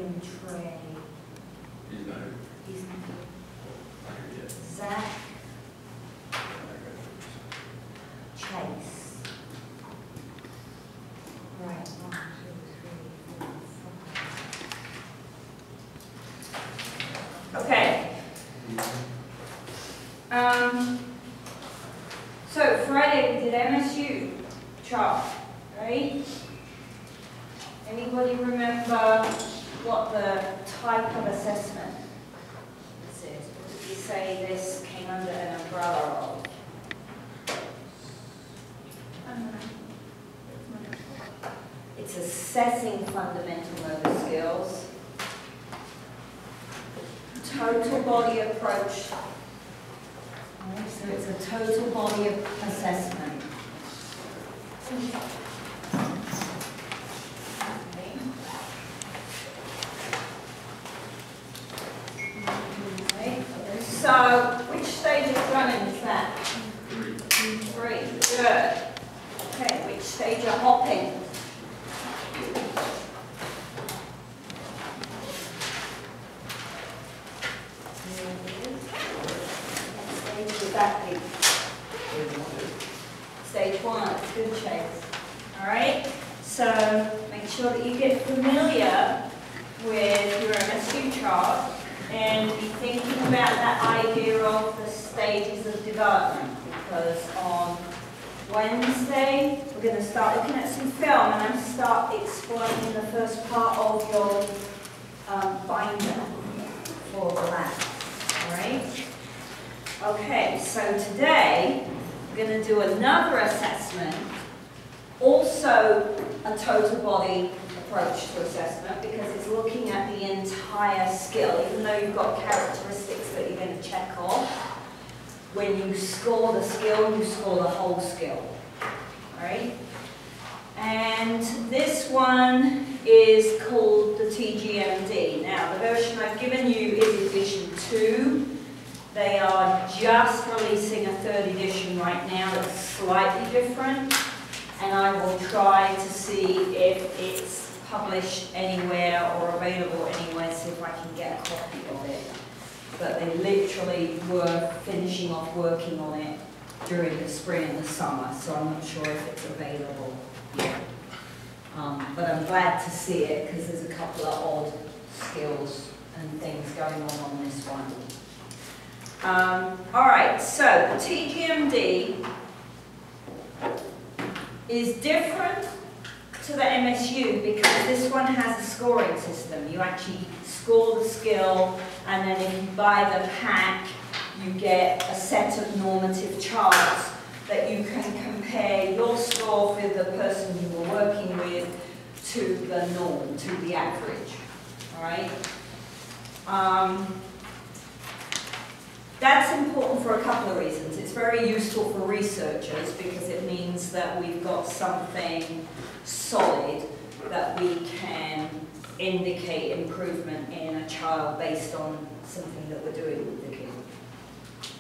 William Trey. He's not here. He's Not here yet. Zach Chase. Right, 1, 2, 3, 4, 5. Okay. So Friday we did MSU chart, right? Anybody remember what the type of assessment this is? What did you say this came under an umbrella of? It's assessing fundamental motor skills. Total body approach. Right, so it's a total body assessment. Okay. So, which stage of running is that? 3. Good. Okay, which stage of hopping? Exactly. Stage 1, good Chase. Alright, so make sure that you get familiar with your MSU chart and be thinking about that idea of the stages of development, because on Wednesday we're going to start looking at some film and I'm going to start explaining the first part of your binder for the lab. Alright? Okay, so today we're going to do another assessment, also a total body approach to assessment, because it's looking at the entire skill, even though you've got characteristics that you're going to check off. When you score the skill, you score the whole skill. Alright? And this one is called the TGMD. Now, the version I've given you is edition 2. They are just releasing a 3rd edition right now that's slightly different, and I will try to see if it's published anywhere or available anywhere, see if I can get a copy of it. But they literally were finishing off working on it during the spring and the summer, so I'm not sure if it's available yet. But I'm glad to see it because there's a couple of odd skills and things going on this one. Alright, so the TGMD is different to the MSU because this one has a scoring system. You actually score the skill, and then if you buy the pack, you get a set of normative charts that you can compare your score with the person you were working with to the norm, to the average. Alright? That's important for a couple of reasons. It's very useful for researchers because it means that we've got something solid that we can indicate improvement in a child based on something that we're doing with the kid.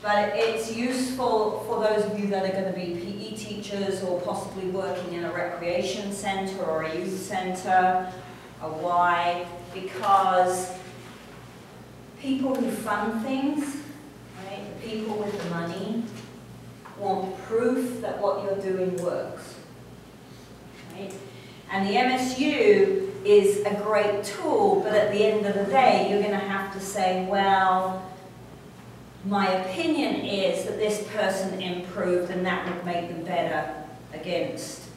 But it's useful for those of you that are going to be PE teachers or possibly working in a recreation centre or a youth centre. Why? Because people who fund things, right, the people with the money, want proof that what you're doing works. Right? And the MSU is a great tool, but at the end of the day, you're going to have to say, well, my opinion is that this person improved and that would make them better against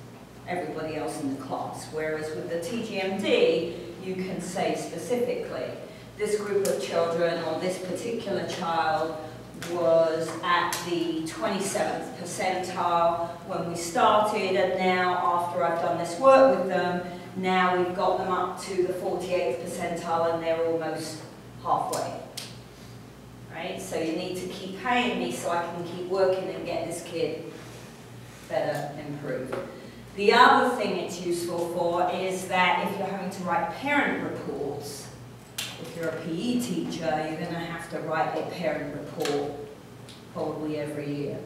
everybody else in the class. Whereas with the TGMD, you can say specifically, this group of children or this particular child was at the 27th percentile when we started, and now after I've done this work with them, now we've got them up to the 48th percentile and they're almost halfway. Right? So you need to keep paying me so I can keep working and get this kid better improved. The other thing it's useful for is that if you're having to write parent reports, if you're a PE teacher, you're going to have to write a parent report probably every year,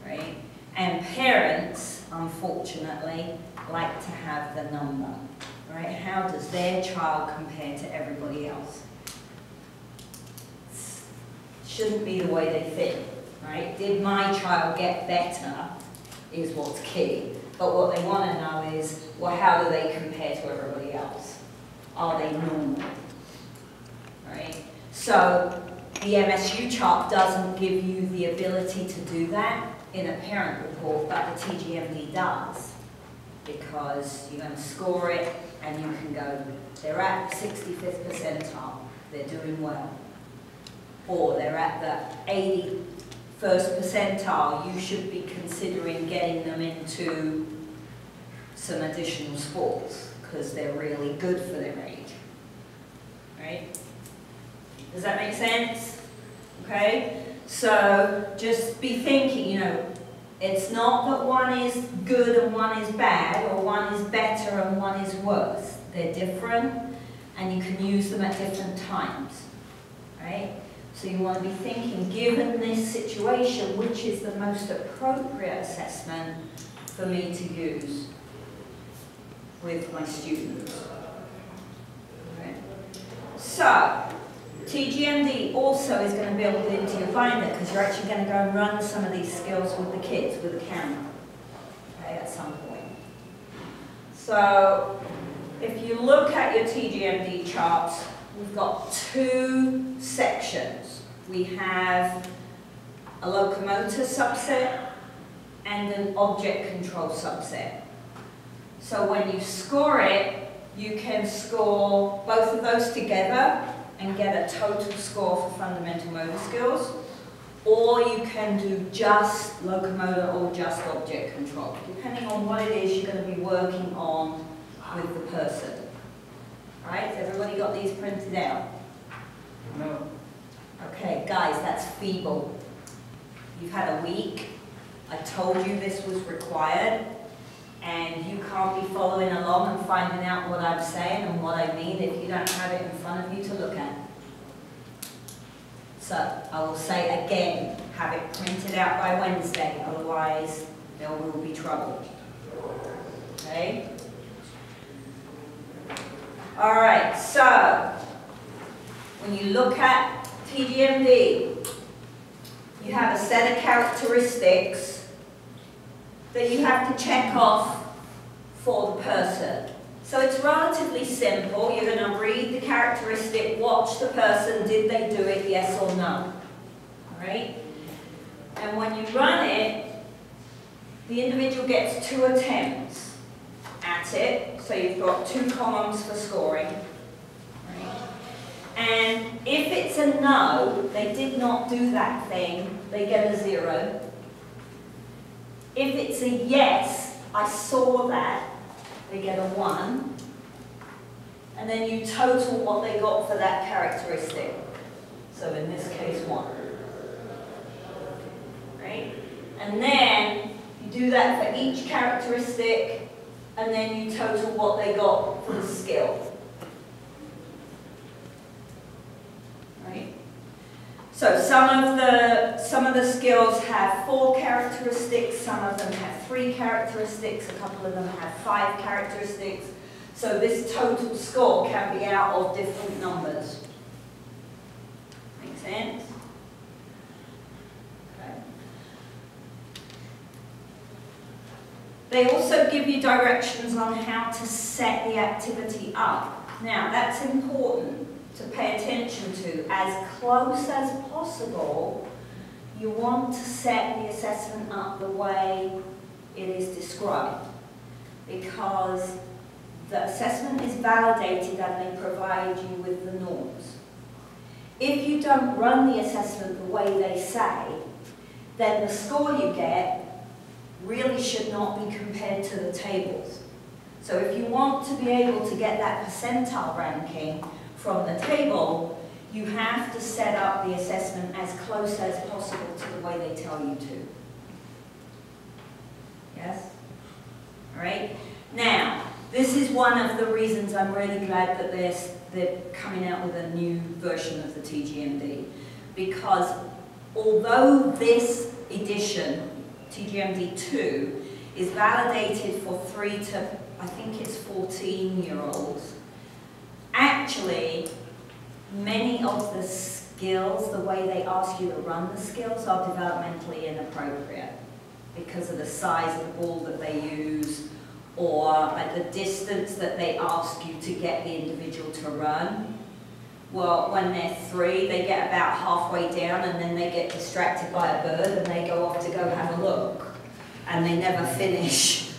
right? And parents, unfortunately, like to have the number. right? How does their child compare to everybody else? Shouldn't be the way they think, right? Did my child get better is what's key. But what they want to know is, well, how do they compare to everybody else? Are they normal? Right? So the MSU chart doesn't give you the ability to do that in a parent report, but the TGMD does. Because you're going to score it and you can go, they're at the 65th percentile, they're doing well. Or they're at the 81st percentile, you should be considering getting them into some additional sports because they're really good for their age. Right? Does that make sense? Okay? So just be thinking, you know, it's not that one is good and one is bad, or one is better and one is worse. They're different, and you can use them at different times. Right? So you want to be thinking, given this situation, which is the most appropriate assessment for me to use with my students. Okay. So, TGMD also is going to build into your binder because you're actually going to go and run some of these skills with the kids, with the camera, okay, at some point. So, if you look at your TGMD charts, we've got two sections. We have a locomotor subset and an object control subset. So when you score it, you can score both of those together and get a total score for fundamental motor skills, or you can do just locomotor or just object control, depending on what it is you're going to be working on with the person. Right? Has everybody got these printed out? No. Okay, guys, that's feeble. You've had a week. I told you this was required, and you can't be following along and finding out what I'm saying and what I mean if you don't have it in front of you to look at. So, I will say again, have it printed out by Wednesday, otherwise there will be trouble. Okay? Alright, so, when you look at TGMD, you have a set of characteristics that you have to check off for the person. So it's relatively simple. You're going to read the characteristic, watch the person, did they do it, yes or no. Alright? And when you run it, the individual gets 2 attempts at it. So you've got 2 columns for scoring. Right? And if it's a no, they did not do that thing, they get a 0. If it's a yes, I saw that, they get a 1. And then you total what they got for that characteristic. So in this case, 1. Right? And then you do that for each characteristic, and then you total what they got for the skill. Right? So some of the skills have 4 characteristics, some of them have 3 characteristics, a couple of them have 5 characteristics. So this total score can be out of different numbers. Make sense? Okay. They also give you directions on how to set the activity up. Now, that's important to pay attention to. As close as possible, you want to set the assessment up the way it is described, because the assessment is validated and they provide you with the norms. If you don't run the assessment the way they say, then the score you get really should not be compared to the tables. So if you want to be able to get that percentile ranking from the table, you have to set up the assessment as close as possible to the way they tell you to. Yes? All right? Now, this is one of the reasons I'm really glad that they're coming out with a new version of the TGMD. Because although this edition, TGMD 2, is validated for 3 to I think it's 14-year-olds, actually, many of the skills, the way they ask you to run the skills, are developmentally inappropriate because of the size of the ball that they use, or at the distance that they ask you to get the individual to run. Well, when they're 3, they get about halfway down and then they get distracted by a bird and they go off to go have a look. And they never finish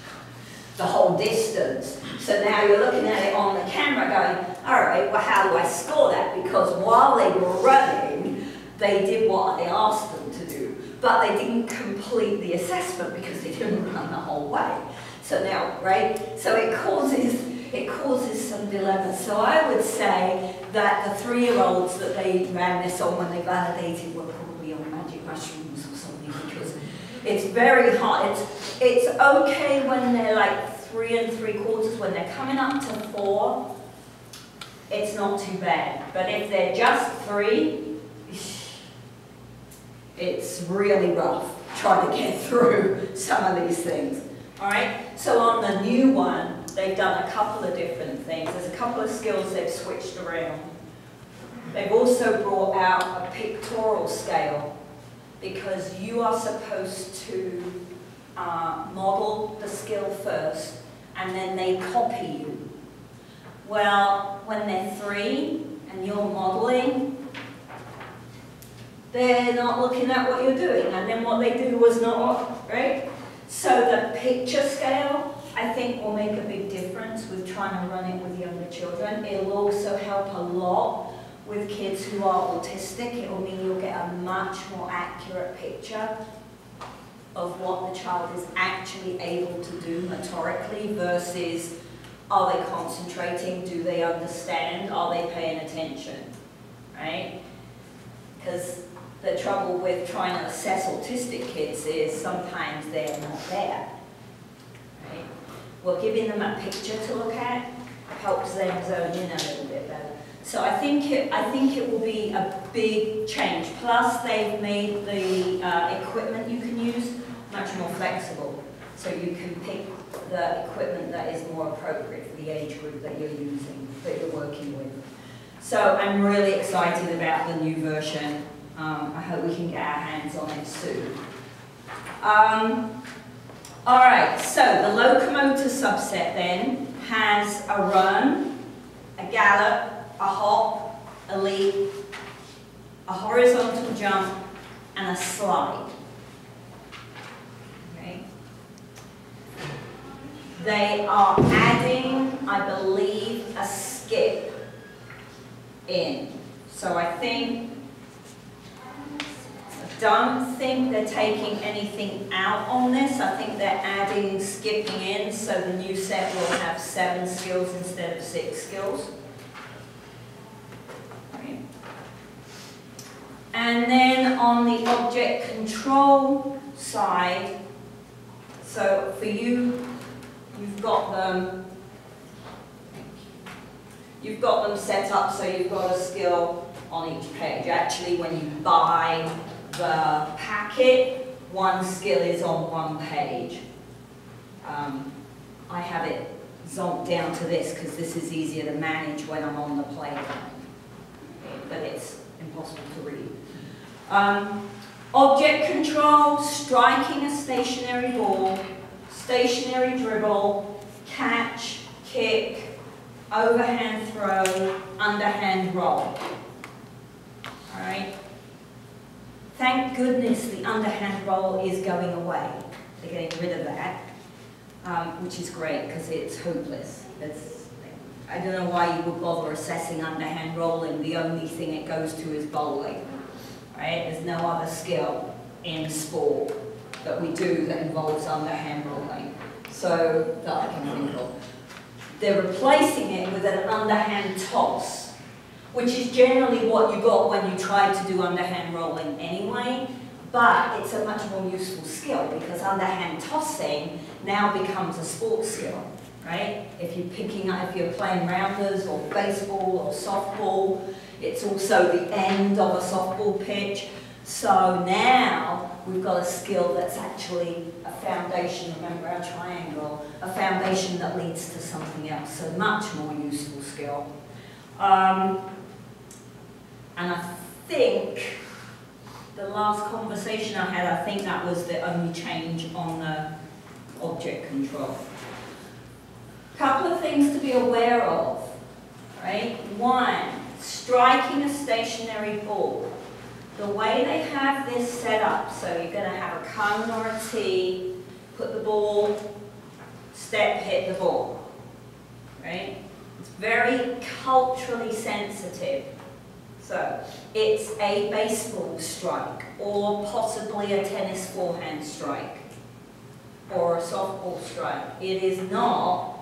the whole distance. So now you're looking at it on the camera going, all right, well, how do I score that? Because while they were running, they did what I asked them to do. But they didn't complete the assessment because they didn't run the whole way. So now, right? So it causes some dilemmas. So I would say that the 3-year-olds that they ran this on when they validated were probably on magic mushrooms or something, because it's very hard. It's okay when they're like 3 3/4, when they're coming up to 4, it's not too bad. But if they're just 3, it's really rough trying to get through some of these things. All right, so on the new one, they've done a couple of different things. There's a couple of skills they've switched around. They've also brought out a pictorial scale, because you are supposed to model the skill first, and then they copy you. Well, when they're 3 and you're modeling, they're not looking at what you're doing, and then what they do was not, right? So the picture scale, I think, will make a big difference with trying to run it with younger children. It'll also help a lot with kids who are autistic. It will mean you'll get a much more accurate picture of what the child is actually able to do motorically versus, are they concentrating, do they understand, are they paying attention, right? Because the trouble with trying to assess autistic kids is sometimes they're not there, right? Well, giving them a picture to look at helps them zone in a little bit better. So I think it will be a big change. Plus, they've made the equipment you can use much more flexible, so you can pick the equipment that is more appropriate for the age group that you're using, that you're working with. So I'm really excited about the new version. I hope we can get our hands on it soon. All right, so the locomotor subset then has a run, a gallop, a hop, a leap, a horizontal jump, and a slide. Okay. They are adding, I believe, a skip in. So I don't think they're taking anything out on this. I think they're adding skipping in, so the new set will have 7 skills instead of 6 skills. Right. And then on the object control side, so for you, you've got them set up so you've got a skill on each page. Actually, when you buy the packet, 1 skill is on 1 page. I have it zonked down to this because this is easier to manage when I'm on the playground, but it's impossible to read. Object control, striking a stationary ball, stationary dribble, catch, kick, overhand throw, underhand roll. All right. Thank goodness the underhand roll is going away. They're getting rid of that, which is great because it's hopeless. I don't know why you would bother assessing underhand rolling. The only thing it goes to is bowling. Right? There's no other skill in sport that we do that involves underhand rolling, so that I can think of. They're replacing it with an underhand toss, which is generally what you got when you tried to do underhand rolling anyway, but it's a much more useful skill because underhand tossing now becomes a sports skill, right? If you're playing rounders or baseball or softball, it's also the end of a softball pitch. So now we've got a skill that's actually a foundation, remember our triangle, a foundation that leads to something else, so much more useful skill. And I think the last conversation I had, I think that was the only change on the object control. Couple of things to be aware of, right? One, striking a stationary ball. The way they have this set up, so you're going to have a cone or a tee, put the ball, step, hit the ball, right? It's very culturally sensitive. So it's a baseball strike, or possibly a tennis forehand strike, or a softball strike. It is not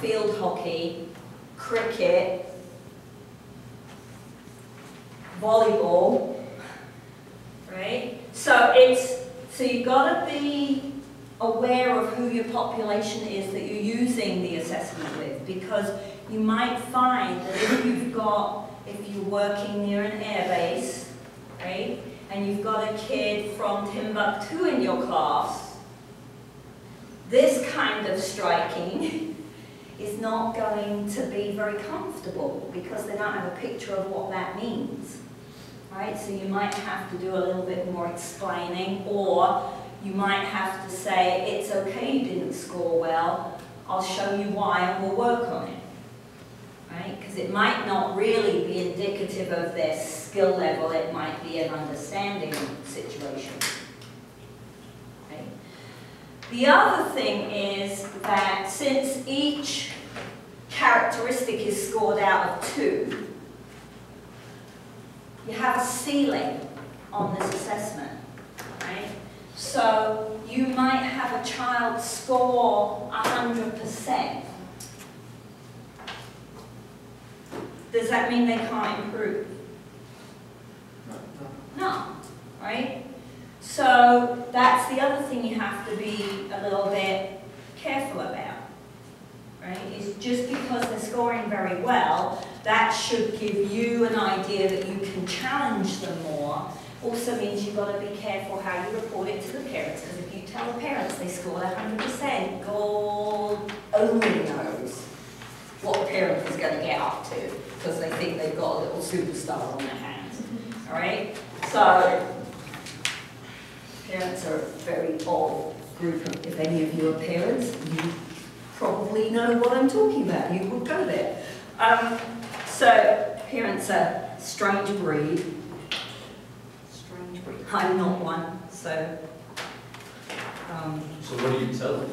field hockey, cricket, volleyball, right? So you've got to be aware of who your population is that you're using the assessment with, because you might find that if you're working near an air base, right, and you've got a kid from Timbuktu in your class, this kind of striking is not going to be very comfortable because they don't have a picture of what that means, right? So you might have to do a little bit more explaining, or you might have to say, it's okay you didn't score well, I'll show you why and we'll work on it, right? Because it might not really be indicative of their skill level, it might be an understanding situation. The other thing is that since each characteristic is scored out of 2, you have a ceiling on this assessment, right? So you might have a child score 100%. Does that mean they can't improve? No, right? So that's the other thing you have to be a little bit careful about, right? Is just because they're scoring very well, that should give you an idea that you can challenge them more. Also means you've got to be careful how you report it to the parents, because if you tell the parents they scored 100%, God only knows what the parent is going to get up to, because they think they've got a little superstar on their hands, all right? So parents are a very odd group of, if any of you are parents, you probably know what I'm talking about. You will go there. So parents are strange breed. Strange breed. I'm not one, so. So what do you tell them?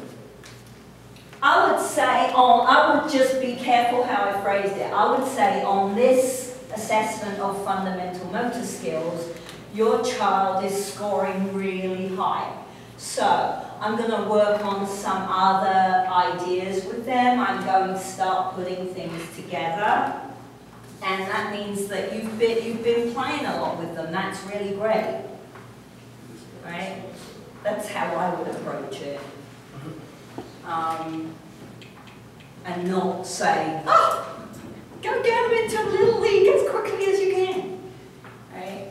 I would say, I would just be careful how I phrased it. I would say on this assessment of fundamental motor skills, your child is scoring really high. So I'm going to work on some other ideas with them. I'm going to start putting things together. And that means that you've been playing a lot with them. That's really great. Right? That's how I would approach it. And not say, oh, go get them into a little league as quickly as you can. Right?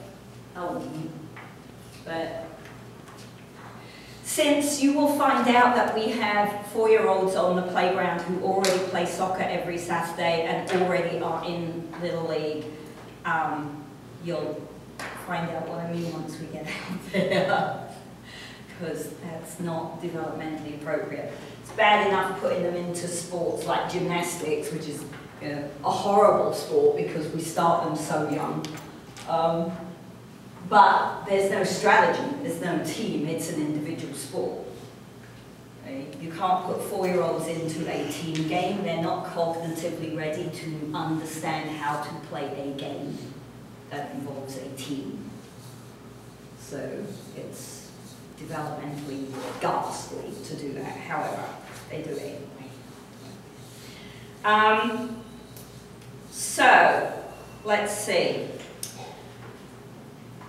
But since you will find out that we have 4-year-olds on the playground who already play soccer every Saturday and already are in Little League, you'll find out what I mean once we get out there, because that's not developmentally appropriate. It's bad enough putting them into sports like gymnastics, which is a horrible sport because we start them so young. But there's no strategy, there's no team, it's an individual sport. Right? You can't put 4-year-olds into a team game, they're not cognitively ready to understand how to play a game that involves a team. So it's developmentally ghastly to do that, however, they do it anyway. So, let's see.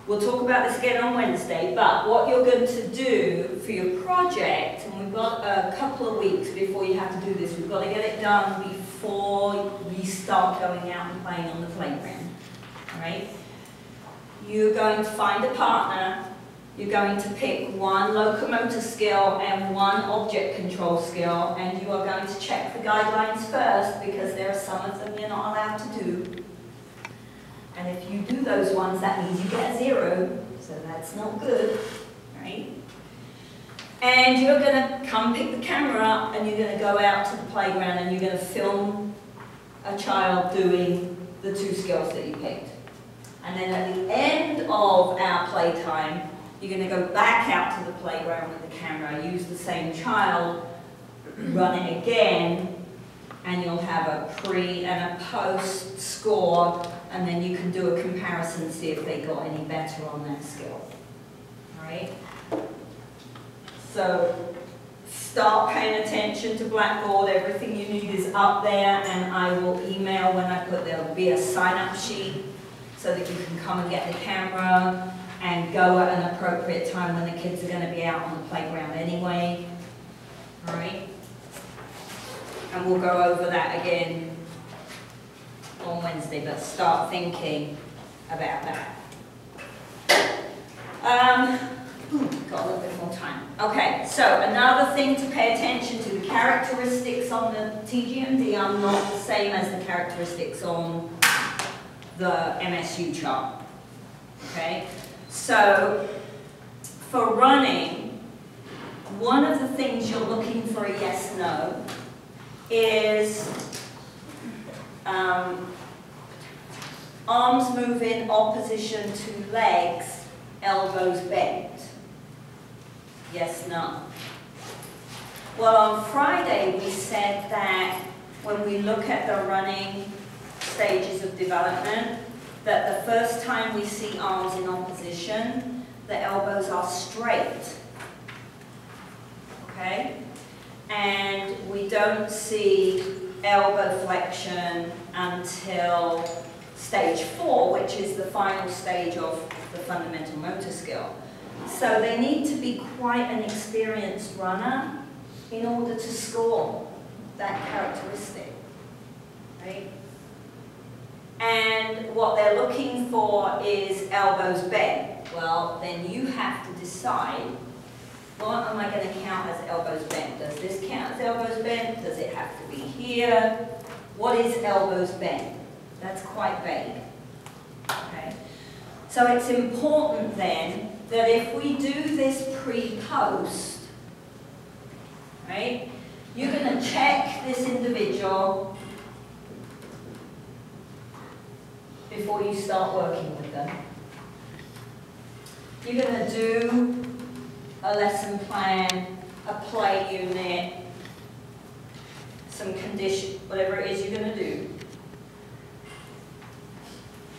We'll talk about this again on Wednesday, but what you're going to do for your project, and we've got a couple of weeks before you have to do this, we've got to get it done before we start going out and playing on the playground, all right? you're going to find a partner, you're going to pick one locomotor skill and one object control skill, and you are going to check the guidelines first because there are some of them you're not allowed to do. And if you do those ones, that means you get a 0, so that's not good, right? And you're going to come pick the camera up and you're going to go out to the playground and you're going to film a child doing the 2 skills that you picked. And then at the end of our playtime, you're going to go back out to the playground with the camera, use the same child, run it again, and you'll have a pre and a post score, and then you can do a comparison to see if they got any better on that skill. All right? So start paying attention to Blackboard. Everything you need is up there, and I will email when I put, there'll be a sign-up sheet so that you can come and get the camera and go at an appropriate time when the kids are going to be out on the playground anyway. All right? And we'll go over that again on Wednesday, but start thinking about that. Got a little bit more time. Okay, so another thing to pay attention to, the characteristics on the TGMD are not the same as the characteristics on the MSU chart. Okay, so for running, one of the things you're looking for a yes/no is arms move in opposition to legs, elbows bent. Yes, no. Well, on Friday we said that when we look at the running stages of development, that the first time we see arms in opposition, the elbows are straight. Okay? And we don't see elbow flexion until stage 4, which is the final stage of the fundamental motor skill. So they need to be quite an experienced runner in order to score that characteristic, right? And what they're looking for is elbows bent. Well, then you have to decide, what am I going to count as elbows bent? Does this count as elbows bent? Does it have to be here? What is elbows bent? That's quite vague. Okay? So it's important then that if we do this pre-post, right, you're going to check this individual before you start working with them. You're going to do a lesson plan, a play unit, some condition, whatever it is you're going to do.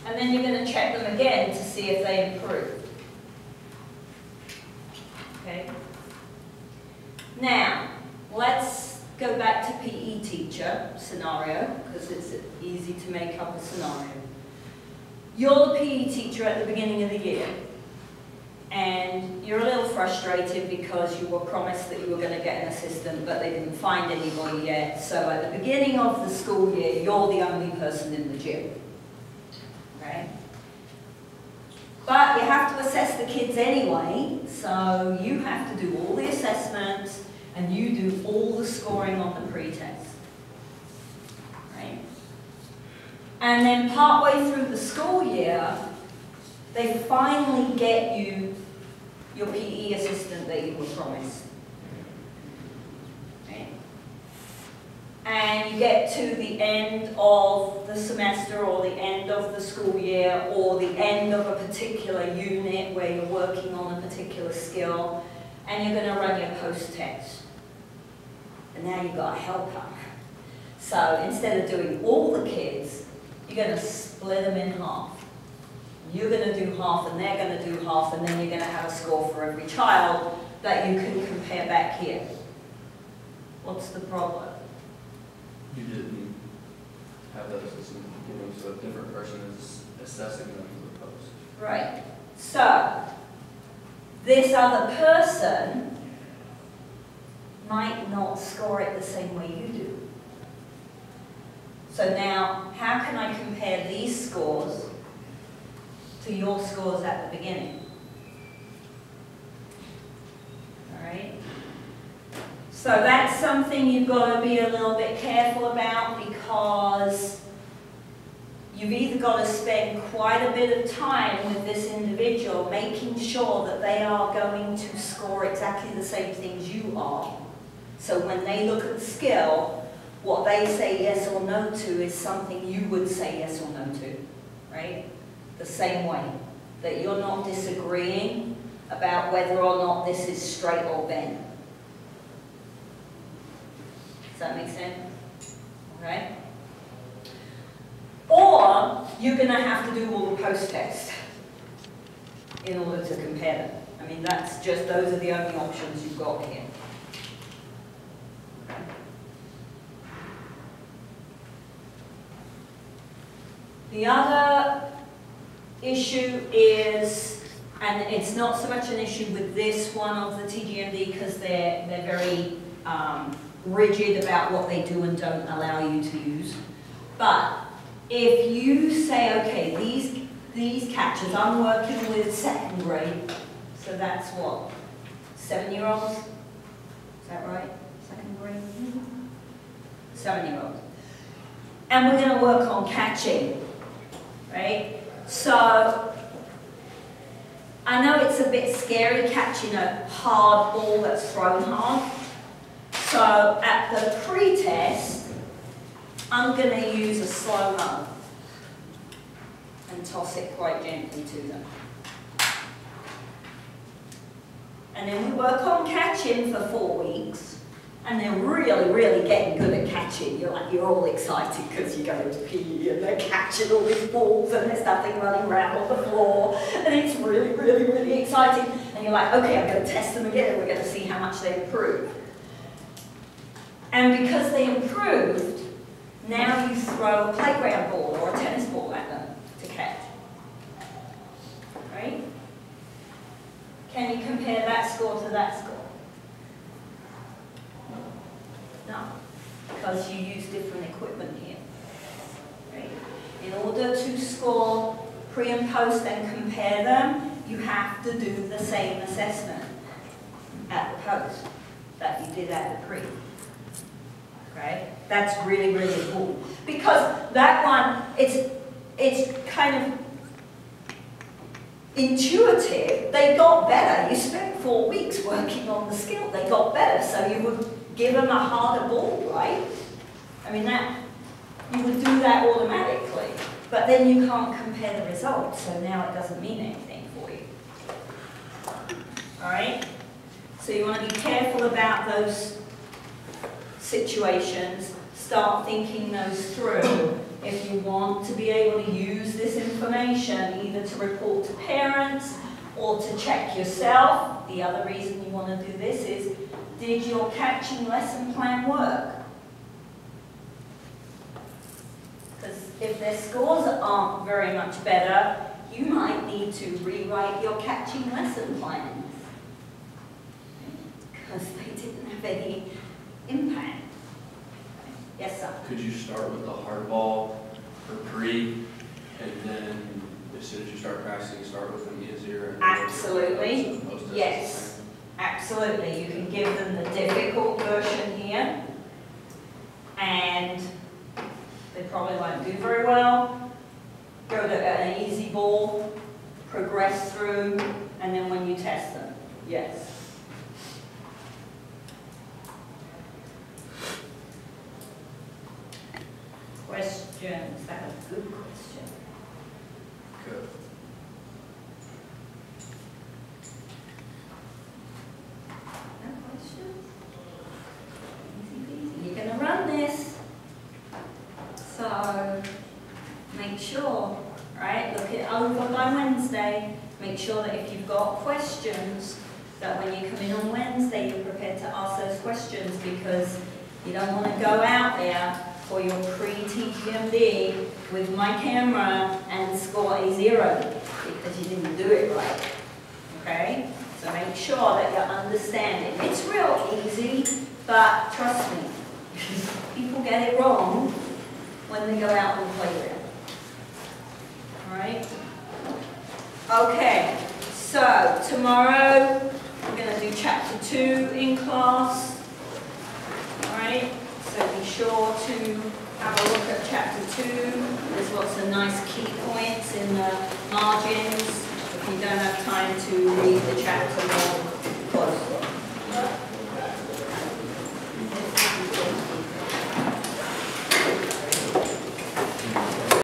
And then you're going to check them again to see if they improve. Okay? Now, let's go back to PE teacher scenario, because it's easy to make up a scenario. You're the PE teacher at the beginning of the year, and you're a little frustrated because you were promised that you were going to get an assistant, but they didn't find anybody yet. So at the beginning of the school year, you're the only person in the gym. Okay? But you have to assess the kids anyway, so you have to do all the assessments and you do all the scoring on the pre-test. Right? And then partway through the school year, they finally get you your PE assistant that you were promised. Right? And you get to the end of the semester or the end of the school year or the end of a particular unit where you're working on a particular skill, and you're going to run your post-test. And now you've got a helper. So instead of doing all the kids, you're going to split them in half. You're going to do half and they're going to do half, and then you're going to have a score for every child that you can compare back here. What's the problem? You didn't have that assistant, so a different person is assessing them for the post. Right. So, this other person might not score it the same way you do. So now, how can I compare these scores to your scores at the beginning. All right? So that's something you've got to be a little bit careful about, because you've either got to spend quite a bit of time with this individual making sure that they are going to score exactly the same things you are. So when they look at the skill, what they say yes or no to is something you would say yes or no to, right? The same way. That you're not disagreeing about whether or not this is straight or bent. Does that make sense? Okay? Or you're going to have to do all the post-test in order to compare them. I mean, that's just, those are the only options you've got here. Okay. The other issue is, and it's not so much an issue with this one of the TGMD because they're very rigid about what they do and don't allow you to use. But if you say, okay, these catchers, I'm working with second grade, so that's what, 7-year-olds? Is that right? Second grade? 7-year-olds. And we're going to work on catching, right? So I know it's a bit scary catching a hard ball that's thrown hard. So at the pre-test, I'm going to use a slow-mo and toss it quite gently to them. And then we work on catching for 4 weeks, and they're really, really getting good at catching. You're all excited because you go into PE and they're catching all these balls and there's nothing running around on the floor, and it's really, really, really exciting. And you're like, okay, I'm going to test them again and we're going to see how much they improve. And because they improved, now you throw a playground ball or a tennis ball at them to catch. Right? Can you compare that score to that score? No, because you use different equipment here. Right? In order to score pre and post and compare them, you have to do the same assessment at the post that you did at the pre. Right? That's really, really important. Because that one, it's kind of intuitive. They got better. You spent 4 weeks working on the skill. They got better. So you would give them a harder ball, right? I mean, you would do that automatically. But then you can't compare the results. So now it doesn't mean anything for you. All right? So you want to be careful about those situations, start thinking those through. If you want to be able to use this information either to report to parents or to check yourself, the other reason you want to do this is, did your catching lesson plan work? Because if their scores aren't very much better, you might need to rewrite your catching lesson plans because they didn't have any impact. Yes, sir? Could you start with the hard ball for pre, and then as soon as you start practicing, start with them easier? Absolutely. Yes. Absolutely. You can give them the difficult version here, and they probably won't do very well. Go to an easy ball, progress through, and then when you test them, yes. Questions? That's a good question. Good. No questions? Easy peasy. You're going to run this. So make sure, right? Look it over by Wednesday. Make sure that if you've got questions, that when you come in on Wednesday, you're prepared to ask those questions, because you don't want to go out there for your pre-TGMD with my camera and score a 0 because you didn't do it right, okay? So make sure that you're understanding. It's real easy, but trust me, people get it wrong when they go out on the playground, all right? Okay, so tomorrow we're going to do chapter 2 in class. Alright, so be sure to have a look at chapter 2. There's lots of nice key points in the margins if you don't have time to read the chapter more closely.